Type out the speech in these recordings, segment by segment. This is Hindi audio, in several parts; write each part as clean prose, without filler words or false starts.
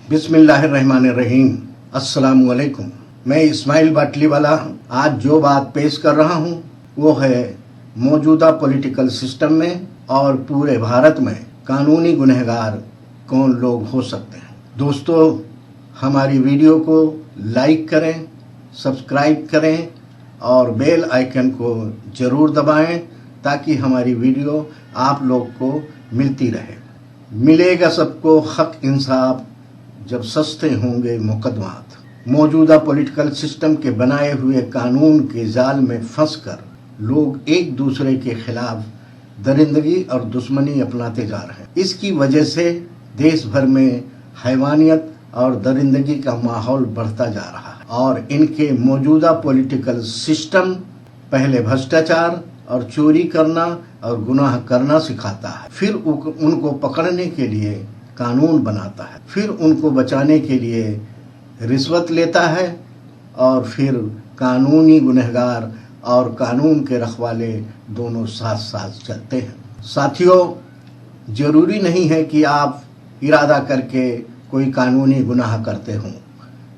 बिस्मिल्लाहिर्रहमानिर्रहीम। अस्सलामुअलैकुम। मैं इस्माइल बाटलीवाला आज जो बात पेश कर रहा हूँ वो है मौजूदा पॉलिटिकल सिस्टम में और पूरे भारत में कानूनी गुनहगार कौन लोग हो सकते हैं। दोस्तों, हमारी वीडियो को लाइक करें, सब्सक्राइब करें और बेल आइकन को ज़रूर दबाएं ताकि हमारी वीडियो आप लोग को मिलती रहे। मिलेगा सबको हक इंसाफ जब सस्ते होंगे मुकदमात। मौजूदा पॉलिटिकल सिस्टम के बनाए हुए कानून के जाल में फंसकर लोग एक दूसरे के खिलाफ दरिंदगी और दुश्मनी अपनाते जा रहे हैं। इसकी वजह से देश भर में हैवानियत और दरिंदगी का माहौल बढ़ता जा रहा है और इनके मौजूदा पॉलिटिकल सिस्टम पहले भ्रष्टाचार और चोरी करना और गुनाह करना सिखाता है, फिर उनको पकड़ने के लिए कानून बनाता है, फिर उनको बचाने के लिए रिश्वत लेता है और फिर कानूनी गुनहगार और कानून के रखवाले दोनों साथ साथ चलते हैं। साथियों, जरूरी नहीं है कि आप इरादा करके कोई कानूनी गुनाह करते हों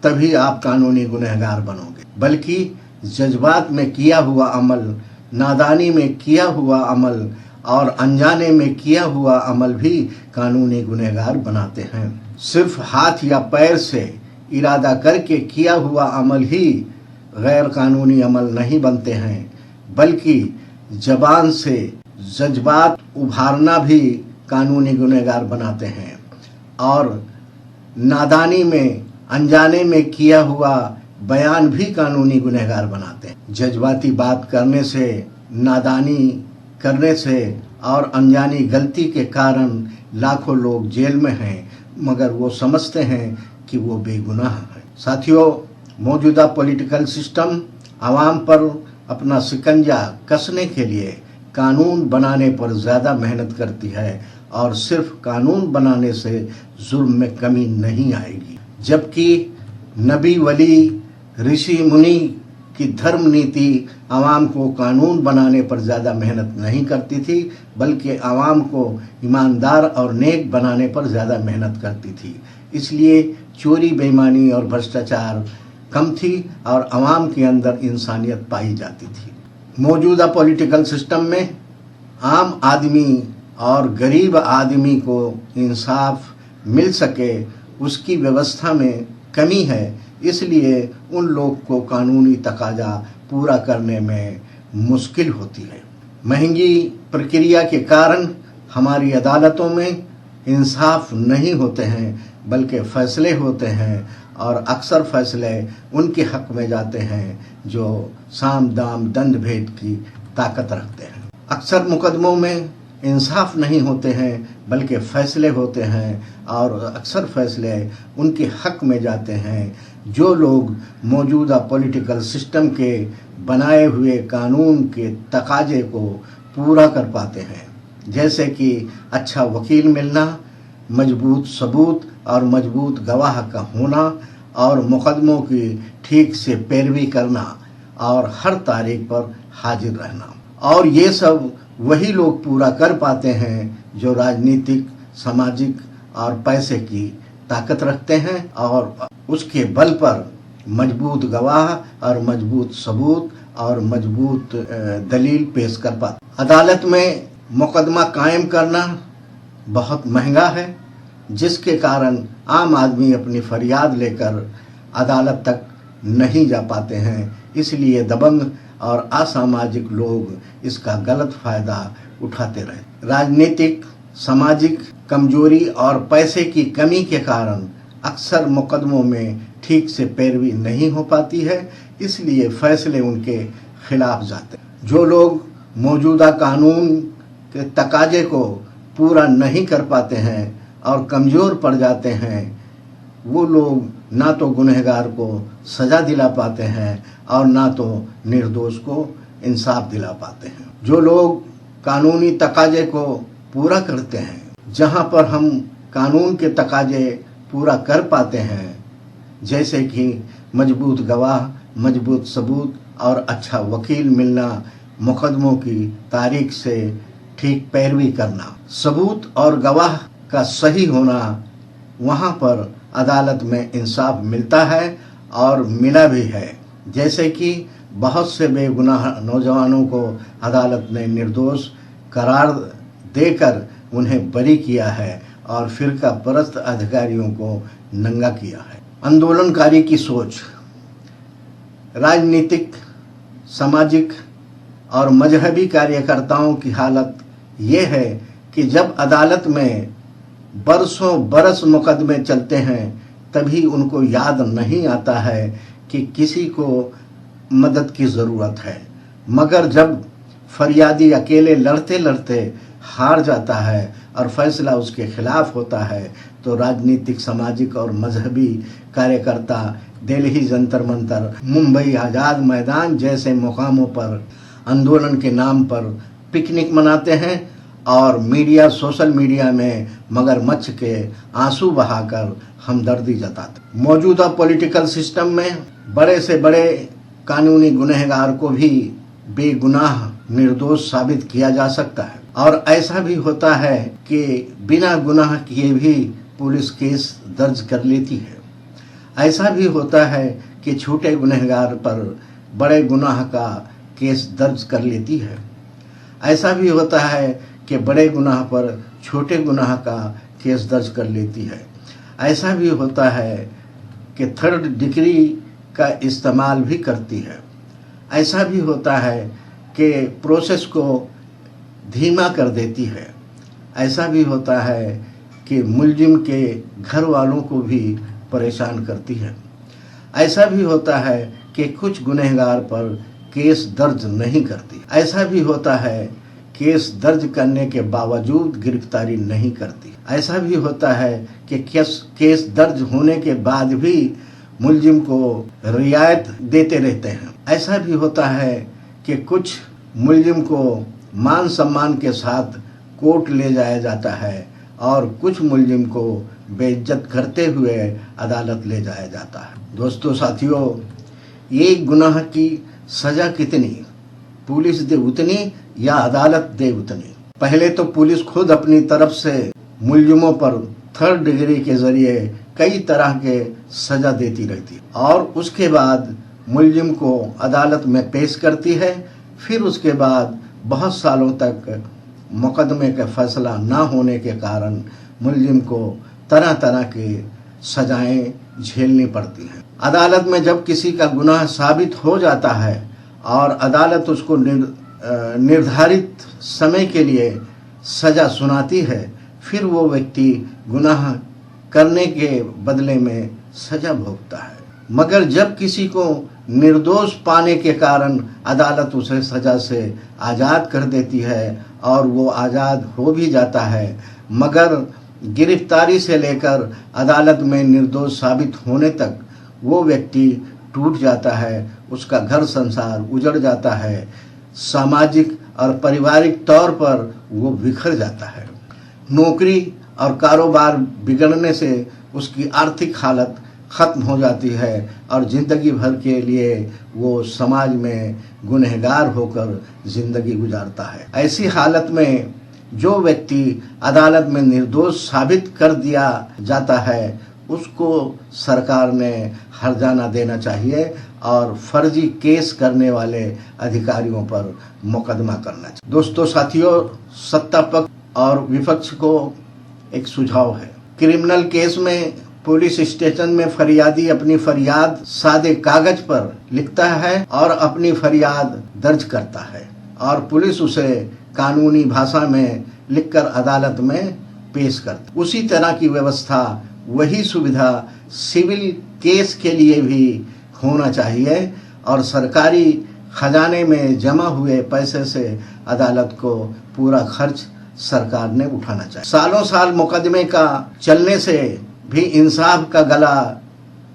तभी आप कानूनी गुनहगार बनोगे, बल्कि जज्बात में किया हुआ अमल, नादानी में किया हुआ अमल और अनजाने में किया हुआ अमल भी कानूनी गुनहगार बनाते हैं। सिर्फ हाथ या पैर से इरादा करके किया हुआ अमल ही गैर कानूनी अमल नहीं बनते हैं, बल्कि जबान से जज्बात उभारना भी कानूनी गुनहगार बनाते हैं और नादानी में, अनजाने में किया हुआ बयान भी कानूनी गुनहगार बनाते हैं। जज्बाती बात करने से, नादानी करने से और अनजानी गलती के कारण लाखों लोग जेल में हैं, मगर वो समझते हैं कि वो बेगुनाह हैं। साथियों, मौजूदा पॉलिटिकल सिस्टम आवाम पर अपना शिकंजा कसने के लिए कानून बनाने पर ज़्यादा मेहनत करती है और सिर्फ कानून बनाने से जुल्म में कमी नहीं आएगी, जबकि नबी वली ऋषि मुनि की धर्म नीति आवाम को कानून बनाने पर ज़्यादा मेहनत नहीं करती थी, बल्कि आवाम को ईमानदार और नेक बनाने पर ज़्यादा मेहनत करती थी। इसलिए चोरी, बेईमानी और भ्रष्टाचार कम थी और आवाम के अंदर इंसानियत पाई जाती थी। मौजूदा पॉलिटिकल सिस्टम में आम आदमी और गरीब आदमी को इंसाफ मिल सके उसकी व्यवस्था में कमी है, इसलिए उन लोग को कानूनी तकाजा पूरा करने में मुश्किल होती है। महंगी प्रक्रिया के कारण हमारी अदालतों में इंसाफ नहीं होते हैं, बल्कि फ़ैसले होते हैं और अक्सर फ़ैसले उनके हक़ में जाते हैं जो साम दाम दंड भेद की ताकत रखते हैं। अक्सर मुकदमों में इंसाफ नहीं होते हैं, बल्कि फ़ैसले होते हैं और अक्सर फ़ैसले उनके हक़ में जाते हैं जो लोग मौजूदा पॉलिटिकल सिस्टम के बनाए हुए कानून के तकाजे को पूरा कर पाते हैं, जैसे कि अच्छा वकील मिलना, मजबूत सबूत और मजबूत गवाह का होना और मुकदमों की ठीक से पैरवी करना और हर तारीख पर हाजिर रहना। और ये सब वही लोग पूरा कर पाते हैं जो राजनीतिक, सामाजिक और पैसे की ताकत रखते हैं और उसके बल पर मजबूत गवाह और मजबूत सबूत और मजबूत दलील पेश कर पाते। अदालत में मुकदमा कायम करना बहुत महंगा है, जिसके कारण आम आदमी अपनी फरियाद लेकर अदालत तक नहीं जा पाते हैं। इसलिए दबंग और असामाजिक लोग इसका गलत फ़ायदा उठाते रहे। राजनीतिक, सामाजिक कमजोरी और पैसे की कमी के कारण अक्सर मुकदमों में ठीक से पैरवी नहीं हो पाती है, इसलिए फ़ैसले उनके खिलाफ जाते हैं। जो लोग मौजूदा कानून के तकाजे को पूरा नहीं कर पाते हैं और कमज़ोर पड़ जाते हैं, वो लोग ना तो गुनहगार को सज़ा दिला पाते हैं और ना तो निर्दोष को इंसाफ दिला पाते हैं। जो लोग कानूनी तकाजे को पूरा करते हैं, जहाँ पर हम कानून के तकाजे पूरा कर पाते हैं, जैसे कि मजबूत गवाह, मजबूत सबूत और अच्छा वकील मिलना, मुकदमों की तारीख से ठीक पैरवी करना, सबूत और गवाह का सही होना, वहाँ पर अदालत में इंसाफ मिलता है और मिला भी है। जैसे कि बहुत से बेगुनाह नौजवानों को अदालत ने निर्दोष करार देकर उन्हें बरी किया है और फिरका परस्त अधिकारियों को नंगा किया है। आंदोलनकारी की सोच। राजनीतिक, सामाजिक और मजहबी कार्यकर्ताओं की हालत ये है कि जब अदालत में बरसों बरस मुकदमे चलते हैं तभी उनको याद नहीं आता है कि किसी को मदद की ज़रूरत है, मगर जब फरियादी अकेले लड़ते लड़ते हार जाता है और फैसला उसके खिलाफ होता है तो राजनीतिक, सामाजिक और मजहबी कार्यकर्ता दिल्ली जंतर मंतर, मुंबई आज़ाद मैदान जैसे मुकामों पर आंदोलन के नाम पर पिकनिक मनाते हैं और मीडिया, सोशल मीडिया में मगरमच्छ के आंसू बहाकर हमदर्दी जताते। मौजूदा पॉलिटिकल सिस्टम में बड़े से बड़े कानूनी गुनहगार को भी बेगुनाह निर्दोष साबित किया जा सकता है और ऐसा भी होता है कि बिना गुनाह किए भी पुलिस केस दर्ज कर लेती है। ऐसा भी होता है कि छोटे गुनहगार पर बड़े गुनाह का केस दर्ज कर लेती है। ऐसा भी होता है कि बड़े गुनाह पर छोटे गुनाह का केस दर्ज कर लेती है। ऐसा भी होता है कि थर्ड डिग्री का इस्तेमाल भी करती है। ऐसा भी होता है कि प्रोसेस को धीमा कर देती है। ऐसा भी होता है कि मुलजिम के घर वालों को भी परेशान करती है। ऐसा भी होता है कि कुछ गुनहगार पर केस दर्ज नहीं करती। ऐसा भी होता है केस दर्ज करने के बावजूद गिरफ्तारी नहीं करती। ऐसा भी होता है कि केस दर्ज होने के बाद भी मुलजिम को रियायत देते रहते हैं। ऐसा भी होता है कि कुछ मुलजिम को मान सम्मान के साथ कोर्ट ले जाया जाता है और कुछ मुलजिम को बेइज्जत करते हुए अदालत ले जाया जाता है। दोस्तों, साथियों, एक गुनाह की सज़ा कितनी, पुलिस दे उतनी या अदालत दे उतनी? पहले तो पुलिस खुद अपनी तरफ से मुलजिमों पर थर्ड डिग्री के जरिए कई तरह के सज़ा देती रहती है और उसके बाद मुलजिम को अदालत में पेश करती है। फिर उसके बाद बहुत सालों तक मुकदमे का फैसला ना होने के कारण मुलजिम को तरह तरह की सजाएं झेलनी पड़ती हैं। अदालत में जब किसी का गुनाह साबित हो जाता है और अदालत उसको निर्धारित समय के लिए सज़ा सुनाती है, फिर वो व्यक्ति गुनाह करने के बदले में सज़ा भोगता है। मगर जब किसी को निर्दोष पाने के कारण अदालत उसे सज़ा से आज़ाद कर देती है और वो आज़ाद हो भी जाता है, मगर गिरफ्तारी से लेकर अदालत में निर्दोष साबित होने तक वो व्यक्ति टूट जाता है, उसका घर संसार उजड़ जाता है, सामाजिक और पारिवारिक तौर पर वो बिखर जाता है। नौकरी और कारोबार बिगड़ने से उसकी आर्थिक हालत ख़त्म हो जाती है और ज़िंदगी भर के लिए वो समाज में गुनहगार होकर ज़िंदगी गुजारता है। ऐसी हालत में जो व्यक्ति अदालत में निर्दोष साबित कर दिया जाता है उसको सरकार ने हर्जाना देना चाहिए और फर्जी केस करने वाले अधिकारियों पर मुकदमा करना चाहिए। दोस्तों, साथियों, सत्ता पक्ष और विपक्ष को एक सुझाव है। क्रिमिनल केस में पुलिस स्टेशन में फरियादी अपनी फरियाद सादे कागज पर लिखता है और अपनी फरियाद दर्ज करता है और पुलिस उसे कानूनी भाषा में लिखकर अदालत में पेश करती। उसी तरह की व्यवस्था, वही सुविधा सिविल केस के लिए भी होना चाहिए और सरकारी खजाने में जमा हुए पैसे से अदालत को पूरा खर्च सरकार ने उठाना चाहिए। सालों साल मुकदमे का चलने से भी इंसाफ का गला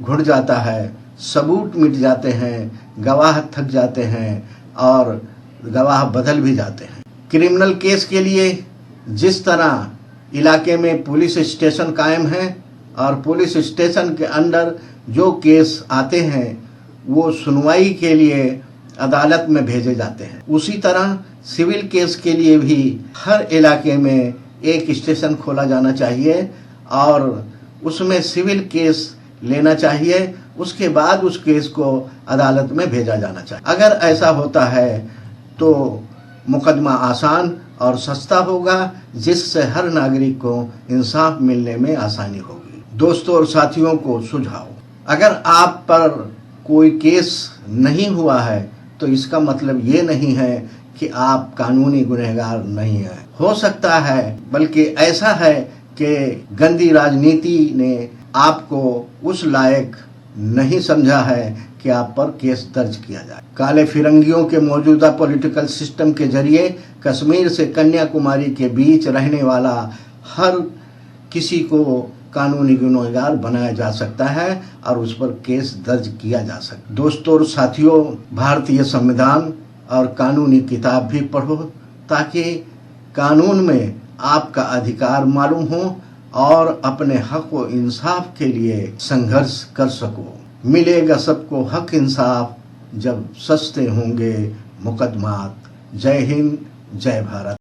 घुट जाता है, सबूत मिट जाते हैं, गवाह थक जाते हैं और गवाह बदल भी जाते हैं। क्रिमिनल केस के लिए जिस तरह इलाके में पुलिस स्टेशन कायम है और पुलिस स्टेशन के अंदर जो केस आते हैं वो सुनवाई के लिए अदालत में भेजे जाते हैं, उसी तरह सिविल केस के लिए भी हर इलाके में एक स्टेशन खोला जाना चाहिए और उसमें सिविल केस लेना चाहिए, उसके बाद उस केस को अदालत में भेजा जाना चाहिए। अगर ऐसा होता है तो मुकदमा आसान और सस्ता होगा, जिससे हर नागरिक को इंसाफ मिलने में आसानी होगी। दोस्तों और साथियों को सुझाव, अगर आप पर कोई केस नहीं हुआ है तो इसका मतलब ये नहीं है कि आप कानूनी गुनहगार नहीं हैं। हो सकता है, बल्कि ऐसा है कि गंदी राजनीति ने आपको उस लायक नहीं समझा है कि आप पर केस दर्ज किया जाए। काले फिरंगियों के मौजूदा पॉलिटिकल सिस्टम के जरिए कश्मीर से कन्याकुमारी के बीच रहने वाला हर किसी को कानूनी गुनहगार बनाया जा सकता है और उस पर केस दर्ज किया जा सकता है। दोस्तों और साथियों, भारतीय संविधान और कानूनी किताब भी पढ़ो ताकि कानून में आपका अधिकार मालूम हो और अपने हक व इंसाफ के लिए संघर्ष कर सको। मिलेगा सबको हक इंसाफ जब सस्ते होंगे मुकदमात। जय हिंद, जय भारत।